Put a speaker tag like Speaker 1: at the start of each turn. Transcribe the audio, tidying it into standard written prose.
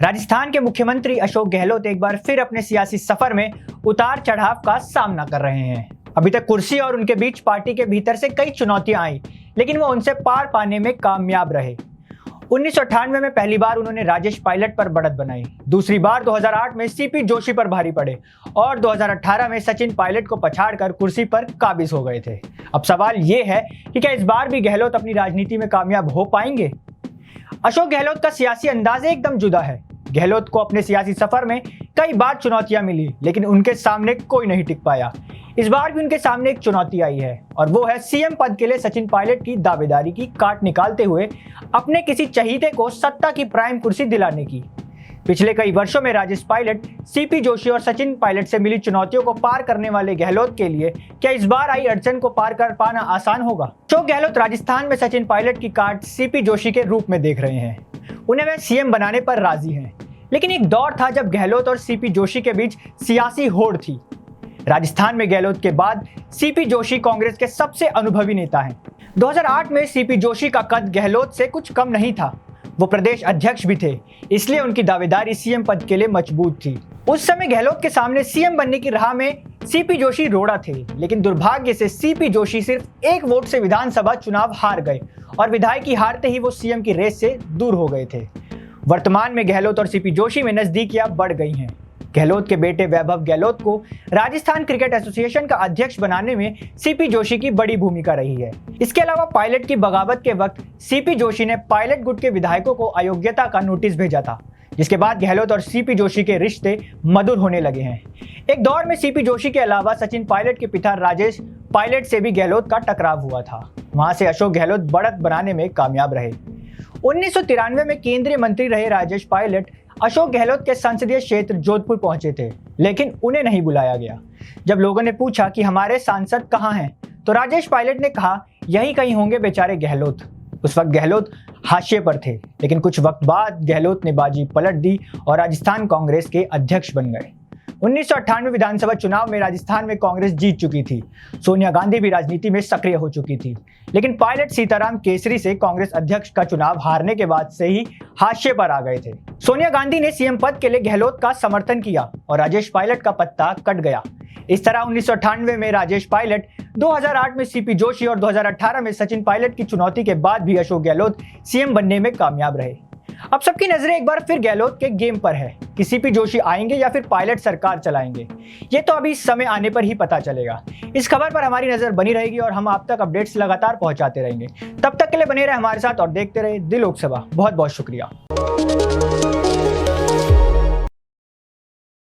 Speaker 1: राजस्थान के मुख्यमंत्री अशोक गहलोत एक बार फिर अपने सियासी सफर में उतार चढ़ाव का सामना कर रहे हैं। अभी तक कुर्सी और उनके बीच पार्टी के भीतर से कई चुनौतियां आई, लेकिन वो उनसे पार पाने में कामयाब रहे। 1998 में पहली बार उन्होंने राजेश पायलट पर बढ़त बनाई, दूसरी बार 2008 में सीपी जोशी पर भारी पड़े और 2018 में सचिन पायलट को पछाड़कर कुर्सी पर काबिज हो गए थे। अब सवाल ये है कि क्या इस बार भी गहलोत अपनी राजनीति में कामयाब हो पाएंगे? अशोक गहलोत का सियासी अंदाज एकदम जुदा है। गहलोत को अपने सियासी सफर में कई बार चुनौतियां मिली, लेकिन उनके सामने कोई नहीं टिक पाया। इस बार भी उनके सामने एक चुनौती आई है और वो है सीएम पद के लिए सचिन पायलट की दावेदारी की काट निकालते हुए अपने किसी चहीते को सत्ता की प्राइम कुर्सी दिलाने की। पिछले कई वर्षों में राजेश पायलट, सीपी जोशी और सचिन पायलट से मिली चुनौतियों को पार करने वाले गहलोत के लिए क्या इस बार आई अड़चन को पार कर पाना आसान होगा? अशोक गहलोत राजस्थान में सचिन पायलट की काट सीपी जोशी के रूप में देख रहे हैं। उन्हें वह सीएम बनाने पर राजी हैं, लेकिन एक दौर था जब गहलोत और सीपी जोशी के बीच सियासी होड़ थी। राजस्थान में गहलोत के बाद सीपी जोशी कांग्रेस के सबसे अनुभवी नेता हैं। 2008 में सीपी जोशी का कद गहलोत से कुछ कम नहीं था। वो प्रदेश अध्यक्ष भी थे, इसलिए उनकी दावेदारी सीएम पद के लिए मजबूत थी। उस समय गहलोत के सामने सीएम बनने की राह में सीपी जोशी रोड़ा थे, लेकिन दुर्भाग्य से सीपी जोशी सिर्फ एक वोट से विधानसभा चुनाव हार गए और विधायकी हारते ही वो सीएम की रेस से दूर हो गए थे। वर्तमान में गहलोत और सीपी जोशी में नजदीकियां बढ़ गई हैं। गहलोत के बेटे वैभव गहलोत को राजस्थान क्रिकेट एसोसिएशन का अध्यक्ष बनाने में सीपी जोशी की बड़ी भूमिका रही है। इसके अलावा पायलट की बगावत के वक्त सीपी जोशी ने पायलट गुट के विधायकों को अयोग्यता का नोटिस भेजा था, जिसके बाद गहलोत और सीपी जोशी के रिश्ते मधुर होने लगे हैं। एक दौर में सीपी जोशी के अलावा सचिन पायलट के पिता राजेश पायलट से भी गहलोत का टकराव हुआ था। वहां से अशोक गहलोत बढ़त बनाने में कामयाब रहे। 1993 में केंद्रीय मंत्री रहे राजेश पायलट अशोक गहलोत के संसदीय क्षेत्र जोधपुर पहुंचे थे, लेकिन उन्हें नहीं बुलाया गया। जब लोगों ने पूछा कि हमारे सांसद कहां हैं, तो राजेश पायलट ने कहा, यही कहीं होंगे बेचारे गहलोत। उस वक्त गहलोत हाशिए पर थे, लेकिन कुछ वक्त बाद गहलोत ने बाजी पलट दी और राजस्थान कांग्रेस के अध्यक्ष बन गए। 1998 विधानसभा चुनाव में राजस्थान में कांग्रेस जीत चुकी थी। सोनिया गांधी भी राजनीति में सक्रिय हो चुकी थी, लेकिन पायलट सीताराम केसरी से कांग्रेस अध्यक्ष का चुनाव हारने के बाद से ही हाशिए पर आ गए थे। सोनिया गांधी ने सीएम पद के लिए गहलोत का समर्थन किया और राजेश पायलट का पत्ता कट गया। इस तरह 1998 में राजेश पायलट, 2008 में सीपी जोशी और 2018 में सचिन पायलट की चुनौती के बाद भी अशोक गहलोत सीएम बनने में कामयाब रहे। अब सबकी नजरें एक बार फिर गहलोत के गेम पर है कि सीपी जोशी आएंगे या फिर पायलट सरकार चलाएंगे। ये तो अभी समय आने पर ही पता चलेगा। इस खबर पर हमारी नजर बनी रहेगी और हम आप तक अपडेट्स लगातार पहुंचाते रहेंगे। तब तक के लिए बने रहे हमारे साथ और देखते रहे दी लोकसभा। बहुत बहुत शुक्रिया।